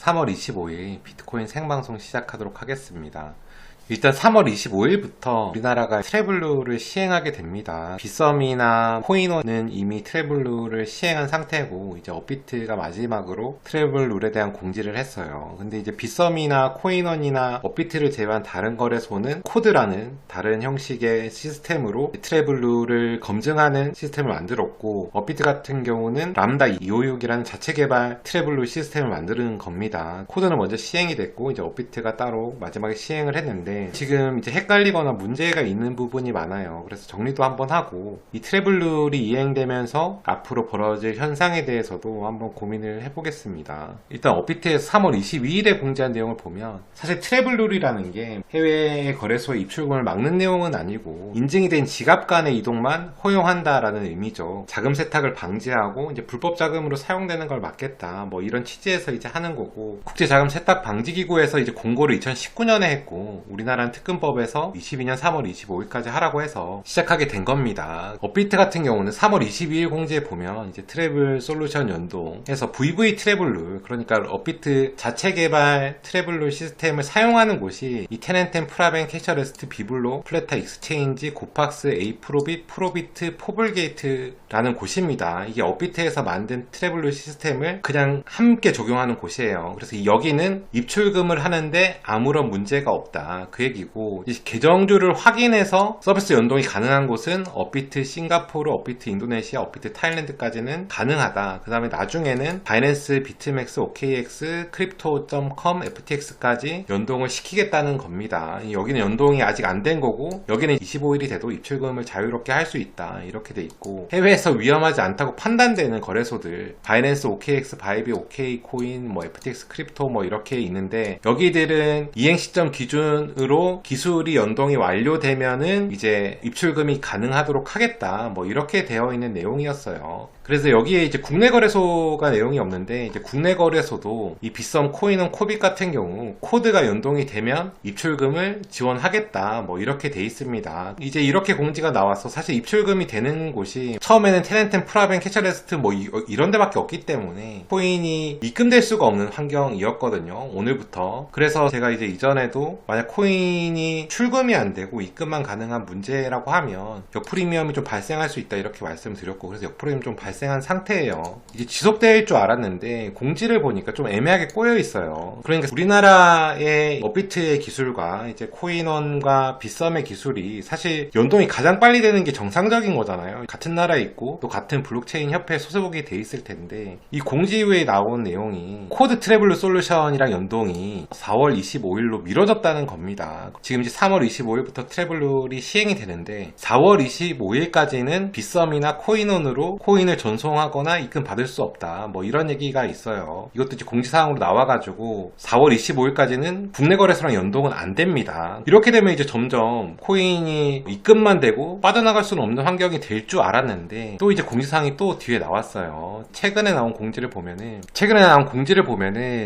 3월 25일 비트코인 생방송 시작하도록 하겠습니다. 일단 3월 25일부터 우리나라가 트래블루를 시행하게 됩니다. 빗썸이나 코인원은 이미 트래블루를 시행한 상태고, 이제 업비트가 마지막으로 트래블룰에 대한 공지를 했어요. 근데 이제 빗썸이나 코인원이나 업비트를 제외한 다른 거래소는 코드라는 다른 형식의 시스템으로 트래블루를 검증하는 시스템을 만들었고, 업비트 같은 경우는 람다 256이라는 자체 개발 트래블루 시스템을 만드는 겁니다. 코드는 먼저 시행이 됐고, 이제 업비트가 따로 마지막에 시행을 했는데, 지금 이제 헷갈리거나 문제가 있는 부분이 많아요. 그래서 정리도 한번 하고, 이 트래블룰이 이행되면서 앞으로 벌어질 현상에 대해서도 한번 고민을 해보겠습니다. 일단 업비트에서 3월 22일에 공지한 내용을 보면, 사실 트래블룰이라는 게 해외 거래소의 입출금을 막는 내용은 아니고 인증이 된 지갑 간의 이동만 허용한다라는 의미죠. 자금 세탁을 방지하고 이제 불법 자금으로 사용되는 걸 막겠다, 뭐 이런 취지에서 이제 하는 거고, 국제자금 세탁 방지기구에서 이제 공고를 2019년에 했고, 우리나라는 특근법에서 22년 3월 25일까지 하라고 해서 시작하게 된 겁니다. 업비트 같은 경우는 3월 22일 공지에 보면 이제 트래블 솔루션 연동해서 VV 트래블룰, 그러니까 업비트 자체 개발 트래블룰 시스템을 사용하는 곳이 이 테넨템, 프라벤, 캐셔레스트, 비블로, 플레타 익스체인지, 고팍스, 에이프로빗, 프로비트, 포블게이트라는 곳입니다. 이게 업비트에서 만든 트래블룰 시스템을 그냥 함께 적용하는 곳이에요. 그래서 여기는 입출금을 하는데 아무런 문제가 없다, 그 얘기고, 계정주를 확인해서 서비스 연동이 가능한 곳은 업비트 싱가포르, 업비트 인도네시아, 업비트 타일랜드까지는 가능하다. 그 다음에 나중에는 바이낸스, 비트맥스, OKX, 크립토.com, FTX까지 연동을 시키겠다는 겁니다. 여기는 연동이 아직 안 된 거고, 여기는 25일이 돼도 입출금을 자유롭게 할 수 있다, 이렇게 돼 있고, 해외에서 위험하지 않다고 판단되는 거래소들, 바이낸스, OKX, 바이비, OK코인, 뭐 FTX 크립토 뭐 이렇게 있는데, 여기들은 이행 시점 기준으로 기술이 연동이 완료되면은 이제 입출금이 가능하도록 하겠다, 뭐 이렇게 되어 있는 내용이었어요. 그래서 여기에 이제 국내 거래소가 내용이 없는데, 이제 국내 거래소도 이 빗썸, 코인원, 코빗 같은 경우 코드가 연동이 되면 입출금을 지원하겠다, 뭐 이렇게 돼 있습니다. 이제 이렇게 공지가 나와서 사실 입출금이 되는 곳이 처음에는 테넨템, 프라벤, 캐셔레스트 뭐 이런 데밖에 없기 때문에 코인이 입금될 수가 없는 환경이었거든요, 오늘부터. 그래서 제가 이제 이전에도 만약 코인이 출금이 안 되고 입금만 가능한 문제라고 하면 역프리미엄이 좀 발생할 수 있다, 이렇게 말씀드렸고, 그래서 역프리미엄 좀 발생한 상태예요. 이게 지속될 줄 알았는데 공지를 보니까 좀 애매하게 꼬여 있어요. 그러니까 우리나라의 업비트의 기술과 이제 코인원과 빗썸의 기술이 사실 연동이 가장 빨리 되는 게 정상적인 거잖아요. 같은 나라에 있고 또 같은 블록체인 협회에 소속이 돼 있을 텐데, 이 공지 이후에 나온 내용이 코드 트래블루 솔루션이랑 연동이 4월 25일로 미뤄졌다는 겁니다. 지금 이제 3월 25일부터 트래블룰이 시행이 되는데 4월 25일까지는 빗썸이나 코인원으로 코인을 전송하거나 입금 받을 수 없다, 뭐 이런 얘기가 있어요. 이것도 이제 공지사항으로 나와가지고 4월 25일까지는 국내 거래소랑 연동은 안 됩니다. 이렇게 되면 이제 점점 코인이 입금만 되고 빠져나갈 수는 없는 환경이 될 줄 알았는데, 또 이제 공지사항이 또 뒤에 나왔어요. 최근에 나온 공지를 보면은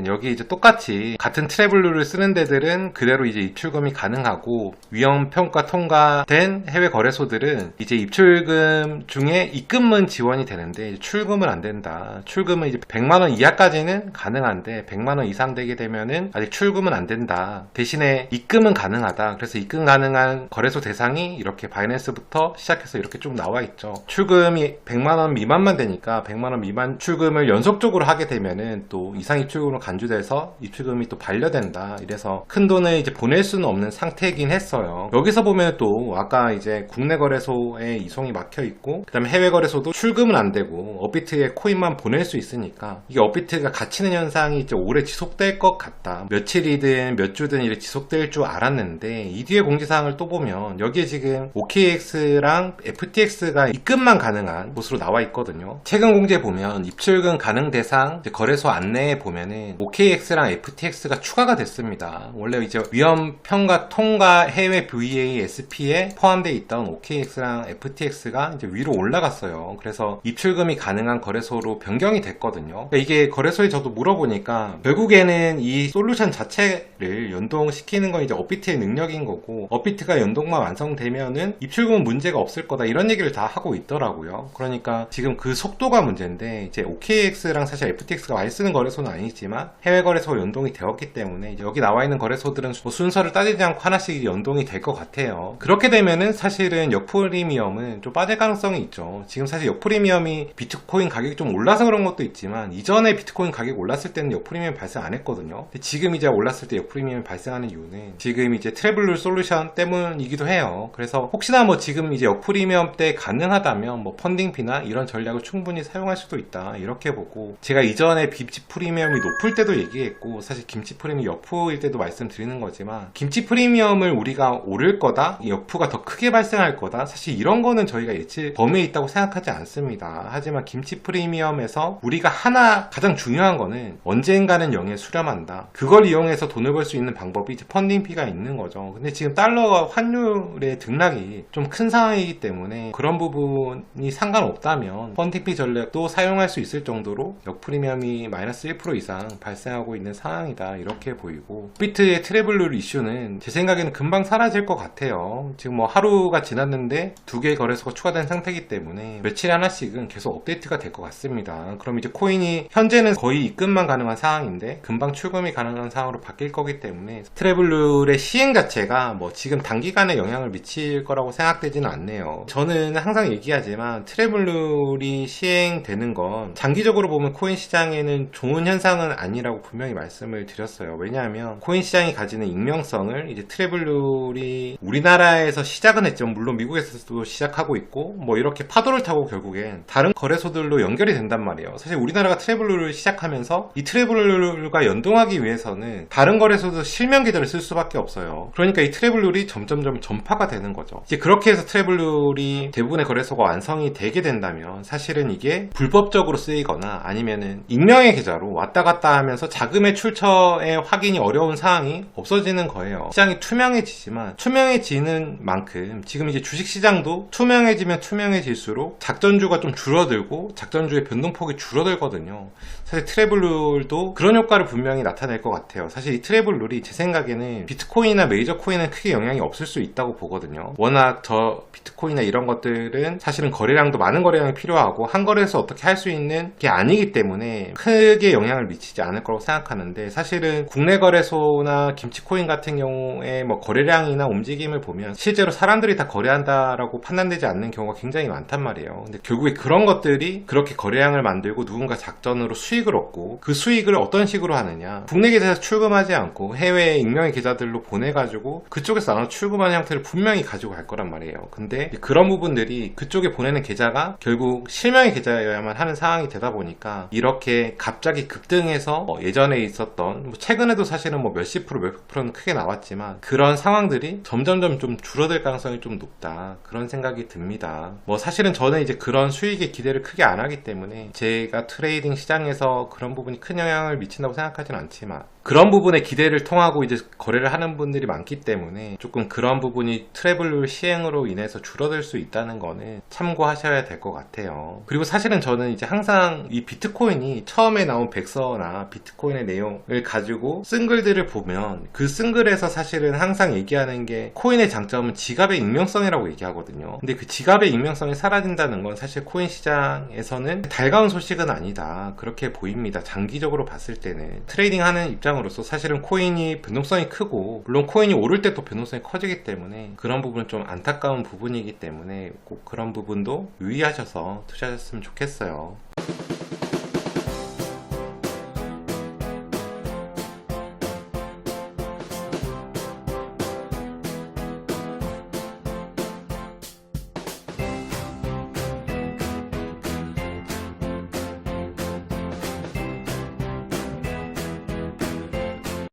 여기 이제 똑같이 같은 트래블룰을 쓰는 데들은 그대로 이제 입출금이 가능하고, 위험평가 통과된 해외 거래소들은 이제 입출금 중에 입금은 지원이 되는데 출금은 안 된다. 출금은 이제 100만원 이하까지는 가능한데 100만원 이상 되게 되면은 아직 출금은 안 된다. 대신에 입금은 가능하다. 그래서 입금 가능한 거래소 대상이 이렇게 바이낸스부터 시작해서 이렇게 쭉 나와 있죠. 출금이 100만원 미만만 되니까 100만원 미만 출금을 연속적으로 하게 되면은 또 이상 입출금으로 간주돼서 입출금이 또 반려된다. 이래서 큰 돈을 이제 보낼 수는 없는 상태이긴 했어요. 여기서 보면 또 아까 이제 국내 거래소에 이송이 막혀 있고, 그 다음에 해외 거래소도 출금은 안 되고 업비트에 코인만 보낼 수 있으니까 이게 업비트가 갇히는 현상이 이제 오래 지속될 것 같다. 며칠이든 몇 주든 이렇게 지속될 줄 알았는데, 이 뒤에 공지사항을 또 보면 여기에 지금 OKX랑 FTX가 입금만 가능한 곳으로 나와 있거든요. 최근 공지에 보면 입출금 가능 대상 거래소 안내에 보면은 OKX랑 FTX가 추가가 됐습니다. 원래 이제 위험 편과 통과 해외 VASP에 포함되어 있던 OKX랑 FTX가 이제 위로 올라갔어요. 그래서 입출금이 가능한 거래소로 변경이 됐거든요. 그러니까 이게 거래소에 저도 물어보니까 결국에는 이 솔루션 자체를 연동시키는 건 이제 업비트의 능력인 거고, 업비트가 연동만 완성되면은 입출금은 문제가 없을 거다, 이런 얘기를 다 하고 있더라고요. 그러니까 지금 그 속도가 문제인데, 이제 OKX랑 사실 FTX가 많이 쓰는 거래소는 아니지만 해외 거래소가 연동이 되었기 때문에 이제 여기 나와 있는 거래소들은 뭐 순서를 따지지 않고 하나씩 연동이 될 것 같아요. 그렇게 되면은 사실은 역프리미엄은 좀 빠질 가능성이 있죠. 지금 사실 역프리미엄이 비트코인 가격이 좀 올라서 그런 것도 있지만, 이전에 비트코인 가격이 올랐을 때는 역프리미엄 발생 안 했거든요. 근데 지금 이제 올랐을 때 역프리미엄이 발생하는 이유는 지금 이제 트래블룰 솔루션 때문이기도 해요. 그래서 혹시나 뭐 지금 이제 역프리미엄 때 가능하다면 뭐 펀딩비나 이런 전략을 충분히 사용할 수도 있다, 이렇게 보고, 제가 이전에 김치 프리미엄이 높을 때도 얘기했고, 사실 김치 프리미엄이 역프일 때도 말씀드리는 거지만, 김치 프리미엄을 우리가 오를 거다, 역프가 더 크게 발생할 거다, 사실 이런 거는 저희가 예측 범위에 있다고 생각하지 않습니다. 하지만 김치 프리미엄에서 우리가 하나 가장 중요한 거는 언젠가는 0에 수렴한다. 그걸 이용해서 돈을 벌 수 있는 방법이 이제 펀딩비가 있는 거죠. 근데 지금 달러와 환율의 등락이 좀 큰 상황이기 때문에 그런 부분이 상관없다면 펀딩비 전략도 사용할 수 있을 정도로 역프리미엄이 마이너스 1% 이상 발생하고 있는 상황이다, 이렇게 보이고, 비트의 트래블룰 이슈는 제 생각에는 금방 사라질 것 같아요. 지금 뭐 하루가 지났는데 2개의 거래소가 추가된 상태이기 때문에 며칠에 하나씩은 계속 업데이트가 될 것 같습니다. 그럼 이제 코인이 현재는 거의 입금만 가능한 상황인데 금방 출금이 가능한 상황으로 바뀔 거기 때문에 트래블룰의 시행 자체가 뭐 지금 단기간에 영향을 미칠 거라고 생각되지는 않네요. 저는 항상 얘기하지만 트래블룰이 시행되는 건 장기적으로 보면 코인 시장에는 좋은 현상은 아니라고 분명히 말씀을 드렸어요. 왜냐하면 코인 시장이 가지는 익명성을 이제 트래블룰이 우리나라에서 시작은 했지만, 물론 미국에서도 시작하고 있고 뭐 이렇게 파도를 타고 결국엔 다른 거래소들로 연결이 된단 말이에요. 사실 우리나라가 트래블룰을 시작하면서 이 트래블룰과 연동하기 위해서는 다른 거래소도 실명 계좌를 쓸 수밖에 없어요. 그러니까 이 트래블룰이 점점점 전파가 되는 거죠. 이제 그렇게 해서 트래블룰이 대부분의 거래소가 완성이 되게 된다면 사실은 이게 불법적으로 쓰이거나 아니면은 익명의 계좌로 왔다 갔다 하면서 자금의 출처의 확인이 어려운 상황이 없어지는 거예요. 시장이 투명해지지만, 투명해지는 만큼 지금 이제 주식시장도 투명해지면 투명해질수록 작전주가 좀 줄어들고 작전주의 변동폭이 줄어들거든요. 사실 트래블룰도 그런 효과를 분명히 나타낼 것 같아요. 사실 이 트래블룰이 제 생각에는 비트코인이나 메이저 코인은 크게 영향이 없을 수 있다고 보거든요. 워낙 저 비트코인이나 이런 것들은 사실은 거래량도 많은 거래량이 필요하고 한 거래에서 어떻게 할 수 있는 게 아니기 때문에 크게 영향을 미치지 않을 거라고 생각하는데, 사실은 국내 거래소나 김치코인 같은 경우에 뭐 거래량이나 움직임을 보면 실제로 사람들이 다 거래한다라고 판단되지 않는 경우가 굉장히 많단 말이에요. 근데 결국에 그런 것들이 그렇게 거래량을 만들고 누군가 작전으로 수익을 얻고, 그 수익을 어떤 식으로 하느냐, 국내 계좌에서 출금하지 않고 해외 익명의 계좌들로 보내가지고 그쪽에서 나눠 출금하는 형태를 분명히 가지고 갈 거란 말이에요. 근데 그런 부분들이 그쪽에 보내는 계좌가 결국 실명의 계좌여야만 하는 상황이 되다 보니까 이렇게 갑자기 급등해서 예전에 있었던, 뭐 최근에도 사실은 뭐 몇십 프로 몇백 프로는 크게 나왔지만 그런 상황들이 점점점 좀 줄어들 가능성이 좀 높다, 그런 생각이 듭니다. 뭐 사실은 저는 이제 그런 수익에 기대를 크게 안 하기 때문에 제가 트레이딩 시장에서 그런 부분이 큰 영향을 미친다고 생각하지는 않지만, 그런 부분에 기대를 통하고 이제 거래를 하는 분들이 많기 때문에 조금 그런 부분이 트래블룰 시행으로 인해서 줄어들 수 있다는 거는 참고하셔야 될 것 같아요. 그리고 사실은 저는 이제 항상 이 비트코인이 처음에 나온 백서나 비트코인의 내용을 가지고 쓴 글들을 보면 그 쓴 글에서 사실은 항상 얘기하는 게 코인의 장점은 지갑의 익명성이라고 얘기하거든요. 근데 그 지갑의 익명성이 사라진다는 건 사실 코인 시장에서는 달가운 소식은 아니다, 그렇게 보입니다. 장기적으로 봤을 때는 트레이딩 하는 입장으로서 사실은 코인이 변동성이 크고, 물론 코인이 오를 때 또 변동성이 커지기 때문에 그런 부분은 좀 안타까운 부분이기 때문에 꼭 그런 부분도 유의하셔서 투자하셨으면 좋겠어요.